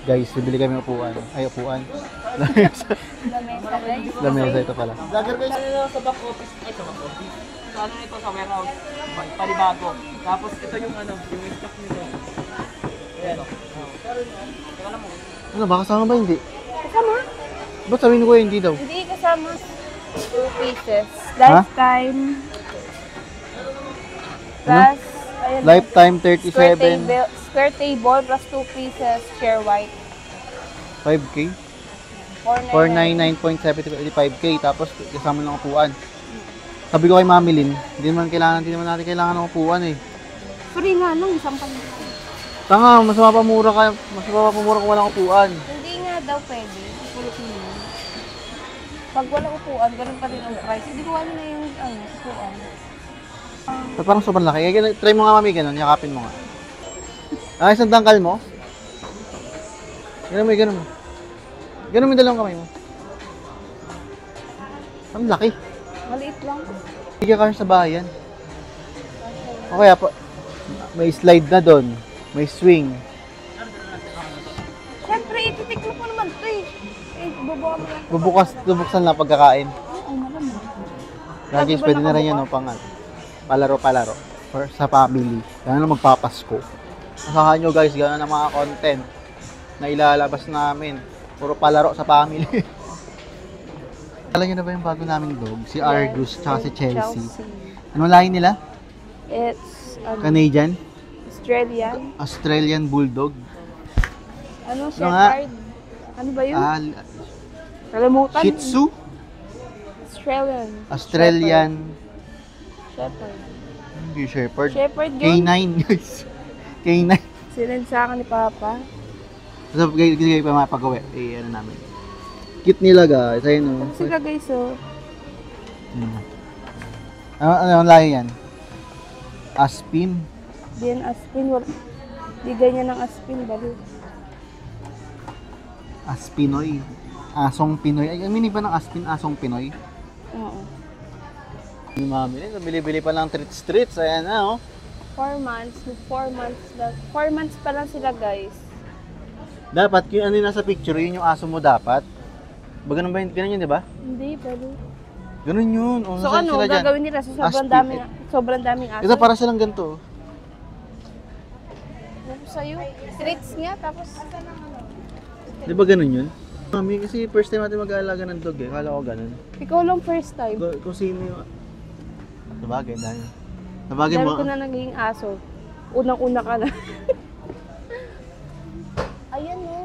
Guys, bibili kami upuan. Ay, upuan. Lamesa, guys. Lamesa ito pala. Vlogger guys. Sa back office. Ay, sa back office. Sa ano ito, sa warehouse. Palibago. Tapos ito yung ano, yung stock nito. Ayan o. Teka lang mo. Ano ba? Kasama ba hindi? Kasama? Ba't sabihin ko hindi daw? Hindi kasama. 2 pieces. Lifetime. Plus, ayun, Lifetime square table plus 2 pieces, chair white. 5K? 499.75K tapos kasama ng upuan. Sabi ko kay Mami Lynn, hindi naman natin kailangan ng upuan eh. Free nga lang, isang pamilya. Tanga, mas mapamura kung walang upuan. Hindi nga daw pwede. Pulot mo. Pag walang upuan, ganun pa rin ang price. Hindi ko alam na yung upuan. Parang sobrang laki. Try mo nga Mami, ganun, yakapin mo nga. Ah, isang tangkal mo? Ganun mo, ganun mo. Ganun mo yung dalawang kamay mo. Ang laki. Maliit lang. Hindi ka sa bahay yan. O kaya pa, may slide na doon. May swing. Siyempre, ititiklo mo naman ito eh. Bubuka mo lang. Bubuksan lang pagkakain. Oo, malamang. Guys, pwede na rin yan, no, pang palaro-palaro. For sa family. Gano'n na magpapasko. Asahan nyo guys, gano'n na mga content na ilalabas namin. Puro palaro sa family. Alam nyo na ba yung bago naming dog? Si Argus, tsaka si Chelsea. Anong lahi nila? It's Canadian? Australian. Australian Bulldog? Ano, Ano nga? Shepherd? Ano ba yun? Kalimutan. Shih Tzu? Australian. Shepherd. Shepherd. Hindi Shepherd. Shepherd yun. K9 guys. K9. Sinend sa akin ni Papa. So, guys, pa mapagawa. Eh, ano namin. Cute nila guys. Ayun o. Sila guys, oh. Ano lahi yan? Aspin? Di yan aspin. Di ganyan ng aspin, bali. Aspinoy. Asong Pinoy. Ay, meaning ba ng Aspin? Asong Pinoy? Oo. Yung mami nila, bili-bili pa lang treats. Ayan na, oh. 4 months. 4 months lang. 4 months pa lang sila, guys. Dapat, yung ano yung nasa picture, yun yung aso mo dapat. Ba, ganun ba yun? Ganun yun, di ba? Hindi, pero... Ganun yun. Oh, So ano, sila dyan? gagawin nila sa sobrang daming aso? Ito para silang ganito. Ano sa'yo? Treats nga, tapos... Di ba ganun yun? Mami, kasi first time natin mag-aalaga ng dog eh. Kala ko ganun. Ikaw lang first time. Kung sino yung... Sabagay, dahil. Sabagay Dahil mo. ko na naging aso. Unang-una ka na. Ayan o.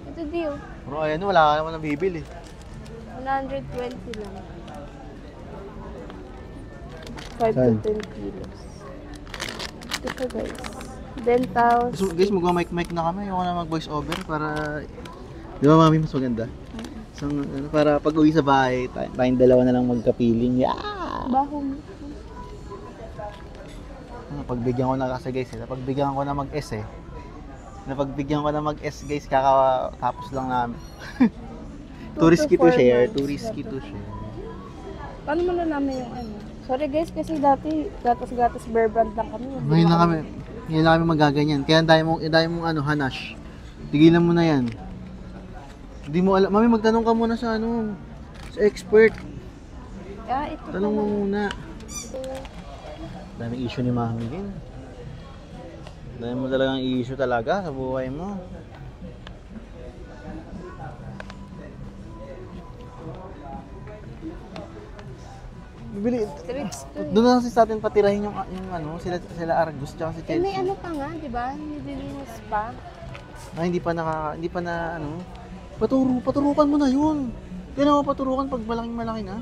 Ito di o. Pero ayan, wala ka naman nabibili. 120 lang. 5 Saan? to 10 kilos. Ito pa guys. Dental. So, guys, mag-mic na kami. Ayoko na mag-voice over para... Di ba, mami, mas maganda? So, ano, para pag uwi sa bahay, tayong dalawa na lang magkapiling. Yeah! Baho mo. Pagbigyan ko na kasi guys, pagbigyan ko na mag-S eh. Napagbigyan ko na mag-S guys, kakatapos lang namin. Too risky to share, too risky to share. Paano mo nalaman yung ano? Sorry guys, kasi dati gatas-gatas bear brand lang kami. Ngayon lang kami magaganyan. Kaya dahil mong ano, hanash. Tigilan mo na yan. Hindi mo alam. Mami, magtanong ka muna sa ano, sa expert. Ito Tanong mo pala. muna. Daming issue ni Mami din. Dami mo talagang issue talaga sa buhay mo. Bibili. Treats to eh. Doon na kasi sa atin patirahin yung ano, sila Argus tsaka si Eh, may Chelsea. ano pa nga, di ba? Nililinis pa. Hindi pa na ano. Paturukan mo na yun. Kailangan mo paturukan pag malaki na.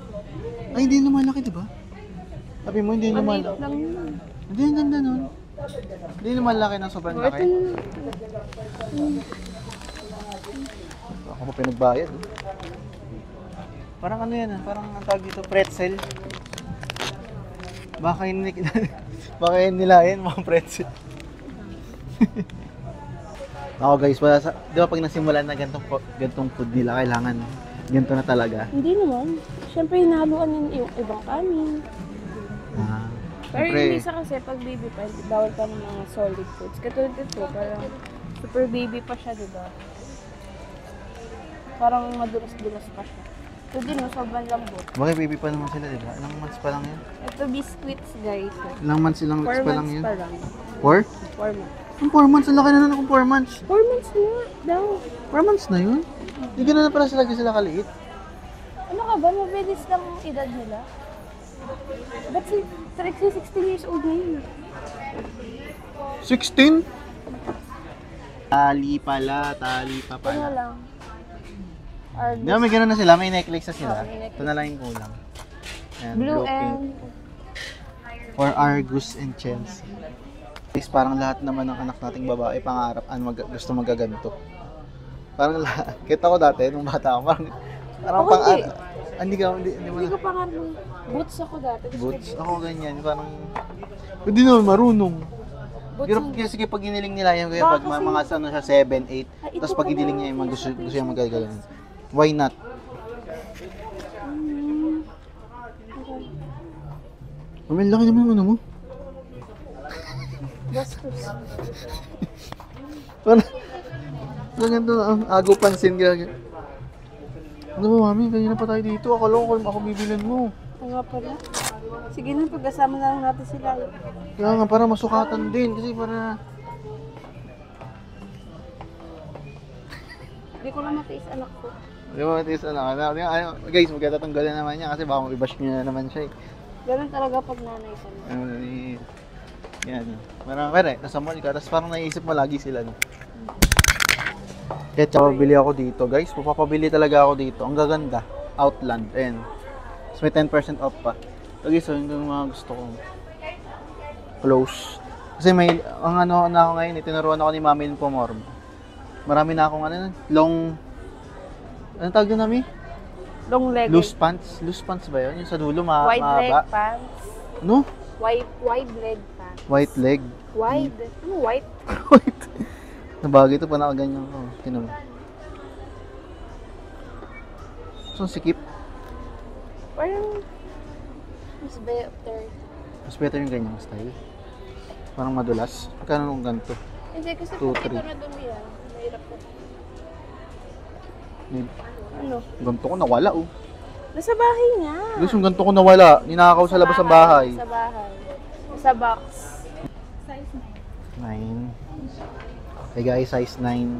Ay, hindi na malaki, di ba? Sabi mo, hindi na Maliit malaki. lang yun. Hindi, ang ganda nun. Hindi na malaki ng sobrang Ito laki. Ako pa pinagbayad. Oh. Parang ano yan, parang ang tawag dito, pretzel. Baka yun nila yan, mga pretzel. Ako guys, di ba pag nasimulan na gantong food nila, kailangan ganito na talaga. Hindi naman. Siyempre, hinahaluan yung ibang kanin. Pero Siyempre. yung isa kasi pag baby pa, bawal pa ng mga solid foods. Katulad ito, parang super baby pa siya, diba? Parang madulas-dulas pa siya. So din, no, sobrang lambot. Bakit baby pa naman sila, di ba? Ilang months pa lang yun? Ito biscuits, guys. Ilang months, ilang 4 weeks pa lang months yun? pa lang. 4? 4 months. Ang 4 months, ang laki na nun kung 4 months. 4 months na daw. 4 months na yun? Hindi gano'n na pala sila kaliit. Ano ka ba? Mabilis lang ang edad nila. Ba't si Trixie 16 years old na yun? 16? Tali pa Ano pala. lang. Argus. Di ba may gano'n na sila, may necklace na sila. Oo, may necklace. Ito na lang yung kulang. Ayan, Blue pink. and... For Argus and Chelsea. Guys, parang lahat naman ng anak nating babae pangarap gusto magaganto. Parang lahat. Kita ko dati nung bata ako, parang Ako pang hindi. hindi mo Hindi ko pa nga boots ako dati. Gusto ko boots. Ako ganyan, parang hindi naman marunong. Boots Pero ang- kasi pag giniling nila yan, kaya Baka pag kasi- mga ano siya, 7, 8, ito tapos pag pala. giniling niya yung gusto niya magagalaw. Why not? Mamel, laki naman yung ano mo. Bastos. Parang ganito na, agaw pansin ka. Ano ba, mami? Kanina pa tayo dito. Akala ko ako bibilin mo. Ito nga pala. Sige na, pagkasama na lang natin sila. Kaya nga, para masukatan din. Kasi para... Hindi ko na matiis anak ko. Di ba, matis, guys, magkatatanggalan naman niya kasi baka mag-ibash niya na naman siya eh. Ganun talaga pag nanay ka na. Yan. Parang kaya nasa mall ka, tapos parang naisip mo lagi sila. No? Kaya tsaka pabili ako dito, guys. Papabili talaga ako dito. Ang gaganda. Outland. Ayan. Tapos may 10% off pa. Lagi so yung mga gusto ko. Close. Kasi may, ang ano na ako ngayon, tinuruan ako ni Mami ng Pomorm. Marami na akong long, ano tawag doon namin? Long leg. Loose pants. Loose pants ba yun? Yung sa dulo, Wide leg mahaba. pants. Ano? Wide leg pants. White leg. Wide? Ano white? Nabagay ito pa nakaganyan ko. Tinan mo. So, sikip. Parang mas better. Mas better yung ganyang style. Parang madulas. Magkano nung ganito? Hindi kasi 2, pag ito 3. na dumi yan. Mahirap ko. Ano? Ganito ko nawala oh. Nasa bahay nga. Guys, yung ganito ko nawala. Ninakaw sa labas ng bahay. Sa bahay. Sa box. 9. Hey guys, size 9.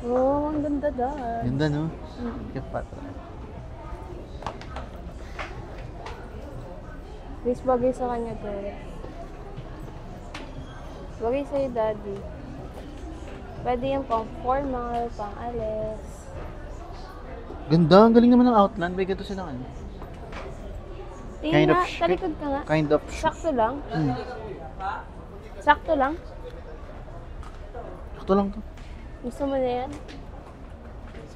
Oh, ang ganda dahil. Ganda no? Kapat. Please bagay sa kanya to. Bagay sa'yo, daddy. Pwede yung pang formal, pang alis. Ganda, ang galing naman ng Outland. May ganito silang ano. Tingnan Kind of nga, shape. talikod ka nga. Kind of Sakto lang. Sakto lang. Ito lang to. Gusto mo na yan?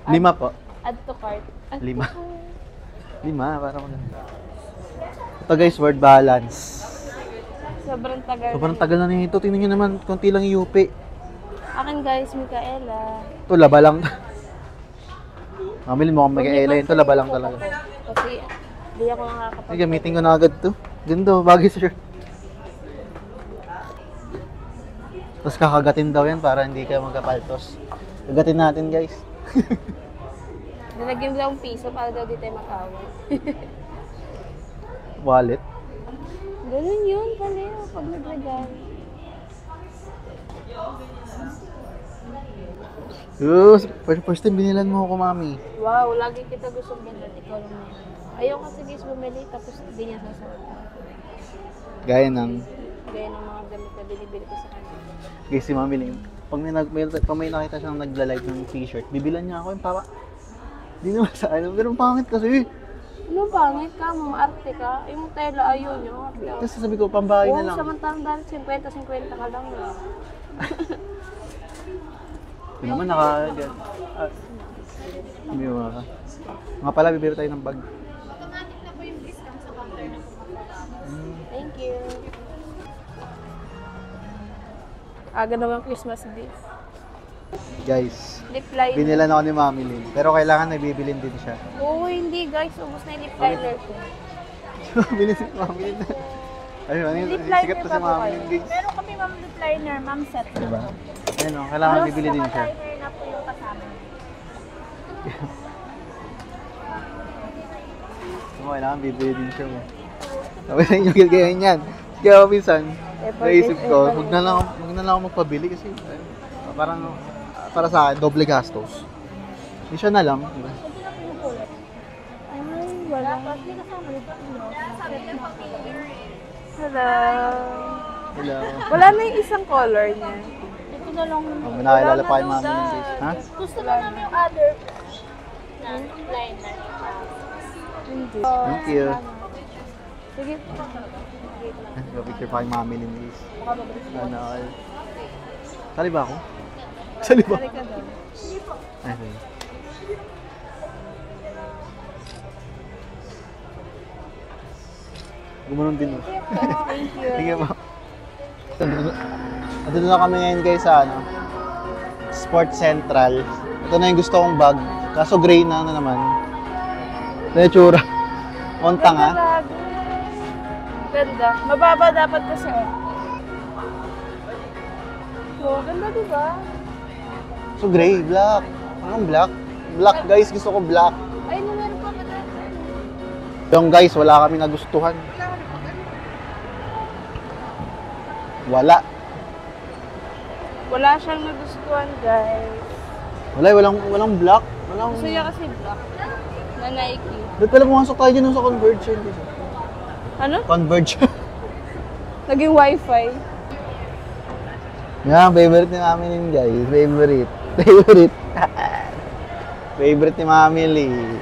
5 po. Add to cart. Add to 5. cart. 5, para maganda. Ito guys, word balance. Sobrang tagal. Sobrang tagal na nito. Tingnan nyo naman, konti lang yung UP. Akin guys, Micaela. Ito, laba lang. Mamili mo akong Micaela yun. Ito, laba lang talaga. Kasi hindi ako nakakapag- Ay, gamitin ko na agad to. Ganda, bagay sa shirt. Tapos kakagatin daw yan para hindi ka magkapaltos. Kagatin natin guys. Nalagyan daw ang piso para daw di tayo makawal. Wallet. Ganun yun pala pag naglagay. First time binilan mo ako, mami. Wow, lagi kita gustong bilhin. Ikaw lang yan. Ayaw kasi guys bumili tapos hindi niya sasagot. Gaya ng, Gaya ng mga damit na binibili ko sa kanya. guys, si mami lang. Pag may nakita siyang nagla-live ng t-shirt, bibilan niya ako yung papa. Hindi naman sa ano, pero pangit kasi. Ano pangit ka? Mamaarte ka? Yung tela ayaw niyo. Kasi sabi ko, pambahay na Oo, lang. samantalang dahil 50-50 ka lang. Ito naman hindi mo ka. Nga pala, bibiro tayo ng bag. Thank you. Aga naman Christmas gift. Guys, Lip liner. binilan ako ni Mami Lynn. Pero kailangan na bibilin din siya. Oo, hindi guys. Ubus na yung lip liner ko. Bilhin si Mami Lynn. Ayun, Lip sikat liner to pa si po Mami kayo. Lynn, guys. Meron kami ma'am lip liner, ma'am set. Diba? Ayun, kailangan bibili din siya. Liner na po yung kasama. Oo, kailangan bibili din siya. Sabi sa inyo, ganyan yan. Kaya minsan, naisip ko, huwag na lang ako magpabili kasi parang para sa akin, doble gastos. Hindi siya na lang. Diba? Ay, wala. Tapos may kasama yung Hello. Hello. Wala na yung isang color niya. ito na lang. Oh, nakilala pa kay Mami Lynn, guys. Ha? Gusto na namin yung other na lip liner. Hindi. Thank you. Sige. Picture pa kay Mami Lynn, guys. Ano, okay. Sali ba ako? Sali ba? Sali ka daw. Ay, sige. Gumanon din. Thank you. Sige po. Andito na kami ngayon guys sa Sports Central. Ito na yung gusto kong bag. Kaso gray na naman. Ito yung tsura. Montang ha. Ganda. Mababa dapat kasi oh, ganda diba? So gray, black. Anong black? Black guys, gusto ko black. Ay, meron pa ba dati? Yung guys, wala kami nagustuhan. Wala. Wala siyang nagustuhan, guys. Walang black. Walang... Gusto niya kasi black. Na Nike. Ba't pala pumasok tayo dyan sa Converge? Ano? Converge. Naging wifi. Yan, favorite ni Mami Lynn guys. Favorite. Favorite. Favorite ni Mami Lynn.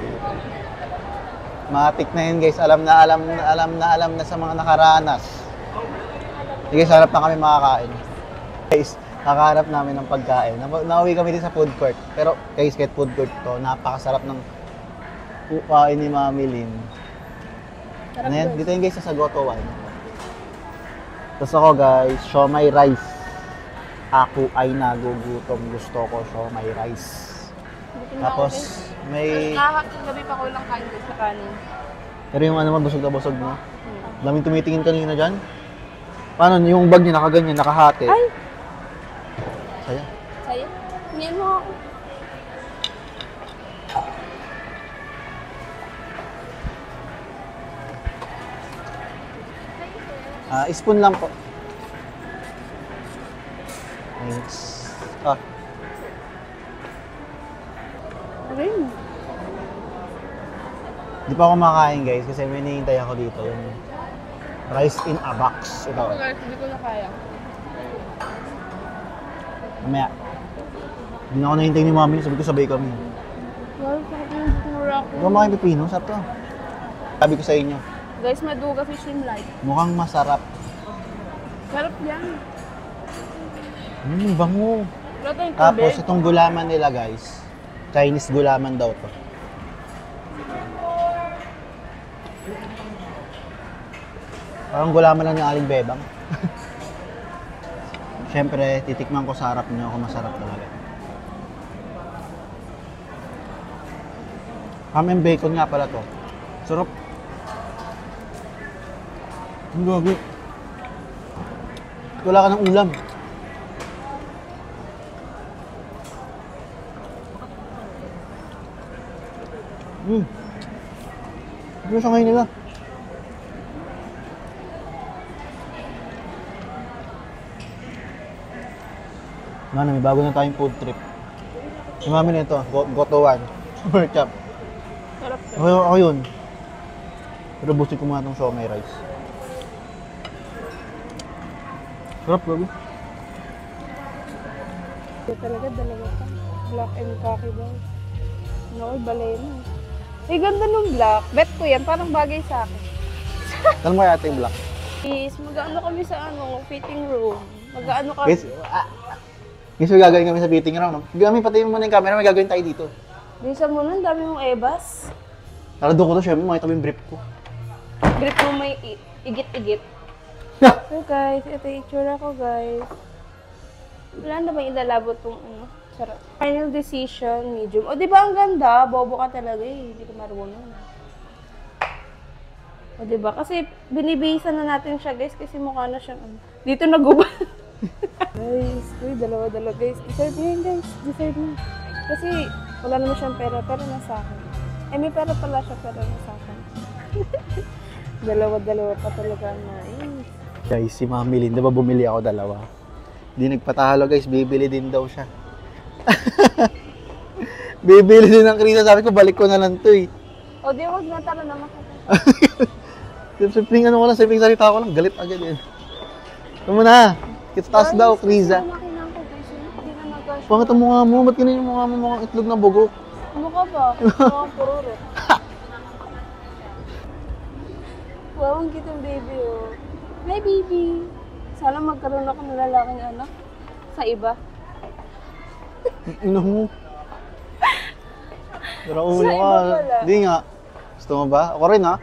Matik na yun guys. Alam na sa mga nakaranas. Guys, harap na kami makakain. Guys, nakaharap namin ng pagkain. Nauwi kami din sa food court. Pero guys, kahit food court to, napakasarap ng upain ni Mami Lynn. Ano yan? Dito yun guys sa Goto 1. Tapos ako guys, siomai rice. Ako ay nagugutom. Gusto ko siomai rice. Tapos may... Kahapon gabi pa ko lang kain guys sa kanin. Pero yung ano mo, busog na busog mo. Daming tumitingin kanina dyan. Paano? Yung bag niya nakaganyan, nakahati. Ay! Saya. Sa'yo? Hingiin mo ako. Spoon lang po. Thanks. Rin. Di pa ako makain guys kasi may hinihintay ako dito. Yung rice in a box. Ito. Guys, hindi ko na kaya. Mamaya. Hindi na ako nahintay ni Mami. Sabi ko sabay kami. Wow, sakit yung pura ko. Huwag makain pipino. Sarap to. Sabi ko sa inyo. Guys, maduga fish and light. Mukhang masarap. Sarap yan. Bango. Wala tayong Tapos tubig. itong gulaman nila guys. Chinese gulaman daw to. Parang gulaman lang ng Aling Bebang. Siyempre, titikman ko sa harap niyo kung masarap talaga. Ham and bacon nga pala to. Sarap. Ang gagi. Wala ka ng ulam. Ano sa ngayon nila? Mano, may bago na tayong food trip. Yung mami nito, Goto 1. Super chop. Sarap to. Ako yun. Pero busig ko muna itong siomai rice. Sarap, bago. Ito talaga, dalawa pa. Black and khaki daw. Naku, balena. Eh, ganda nung black. Bet ko yan, parang bagay sa akin. Alam mo kaya ito yung black? Is, mag-ano kami sa fitting room. Mag-ano kami. Guys, may gagawin kami sa fitting room. No? Gamit pati mo muna yung camera, may gagawin tayo dito. Bisa mo nun, dami mong ebas. Tara doon ko to, syempre makita mo yung brief ko. Grip mo may igit-igit. So guys, ito yung itsura ko guys. Wala na bang ilalabot tong ano? Sarap. Final decision, medium. O, di ba ang ganda? Bobo ka talaga eh. Hindi ka marunong. O, di ba? Kasi binibisa na natin siya, guys, kasi mukha na siyang ano. Dito naguba. Guys, uy, dalawa-dalawa, guys. Deserve niya yun, guys. Deserve niya. Kasi wala naman siyang pera, pero nasa akin. Eh, may pera pala siya, pero nasa akin. Dalawa-dalawa pa talaga na. Guys, si Mami Lynn, diba bumili ako dalawa? Di nagpatalo guys, bibili din daw siya. Bibili din ng Krisa, sabi ko balik ko na lang to eh. O, di wag na talo naman. Simpleng ano ko lang, simpleng salita ko lang, galit agad yun. Ito mo na, kitaas daw, Krisa. Makinan ko, guys. Hindi na nag-gosh. Pangit ang mukha mo, ba't ganyan yung mukha mo, mukhang itlog na bugok? Ano ka ba? Mukhang pururo. Wow, ang cute ang baby, oh. Hi, baby. Sana magkaroon ako ng lalaking anak. Sa iba. Ino mo. Pero ulo Sa ka. iba pala. Hindi nga. Gusto mo ba? Ako rin ha.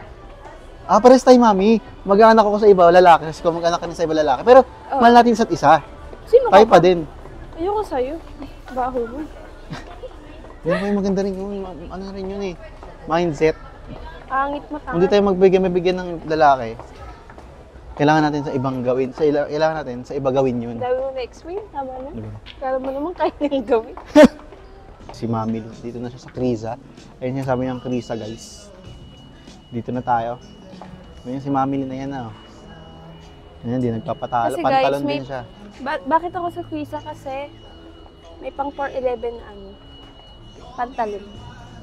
Pares tayo, Mami. Mag-anak ako sa iba, lalaki. Kasi kung mag-anak ka na sa iba, lalaki. Pero, mahal natin isa't isa. Sino Tayo ka pa din. Ayoko sa'yo. Baho mo. Yan po yung maganda rin yun. Ano rin yun eh. Mindset. Angit mo Kung di tayo mabigyan ng lalaki, kailangan natin sa ibang gawin. Kailangan natin sa iba gawin yun. Dami mo na-explain. Tama na. Diba? Kala mo naman kaya niyang gawin. Si Mami, dito na siya sa Krisa. Ayun yung sabi niyang Krisa, guys. Dito na tayo. Ayun si Mami na yan na. Ayan, di nagpapatalo. Kasi Pantalon guys, may- din siya. Bakit ako sa Krisa? Kasi may pang 411 na ano. Pantalon.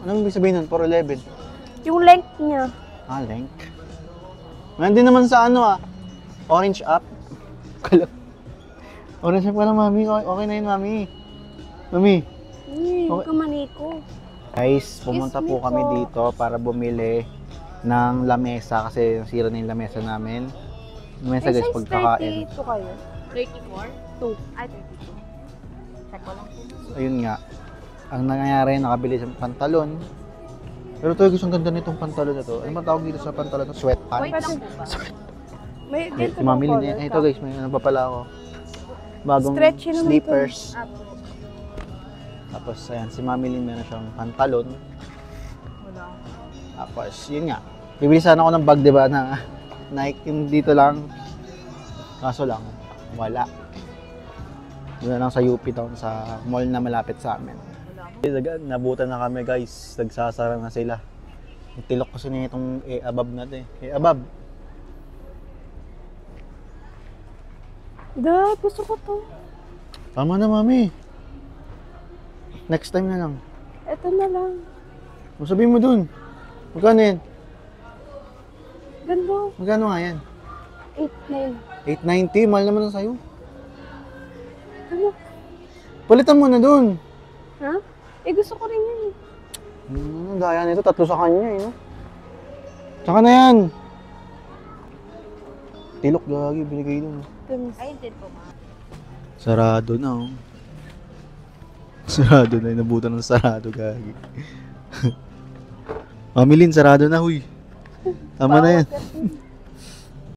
Anong ibig sabihin nun? 411? Yung length niya. Length. Meron din naman sa ano orange up. Orange up pala, Mami. Okay na yun, Mami. Mami. Huwag ka maniko. Guys, pumunta po Kiss me kami po. dito para bumili ng lamesa kasi nasira na yung lamesa namin. Lamesa guys, pagkakain. 32 kayo. 34? 2. Ay, 32. Check ko lang po. Ayun nga. Ang nangyayari, nakabili sa pantalon. Pero ito, guys, ang ganda nitong pantalon na to. Ano ba tawag dito sa pantalon? Sweatpants? Wait lang po ba? May May, ganito mamili bang din. color Ito ka? guys, may ano pa pala ako. Bagong Stretchy naman slippers. Apo. Tapos, ayan, si Mami Lynn meron siyang pantalon. Wala. Tapos, yun nga. Bibili sana ako ng bag, di ba, na Nike yung dito lang. Kaso lang, wala. Doon na lang sa UP Town, sa mall na malapit sa amin. Nabutan na kami guys, nagsasara na sila. Tilok kasi niya itong abab natin. Abab. Dad, gusto ko to. Tama na, Mami. Next time na lang. Ito na lang. Sabihin mo dun. Magkano yan? Ganda. Magkano nga yan? 8, 9. 890, mahal naman na sa'yo. Ano? Palitan mo na dun. Ha? Eh, gusto ko rin yun. Daya nito, tatlo sa kanya no? Tsaka na yan. Tilok gagi, binigay dun. Ay, hindi po ma. Sarado na Sarado na, inabutan ng sarado gagi. Mami Lynn, sarado na huy. Tama na yan.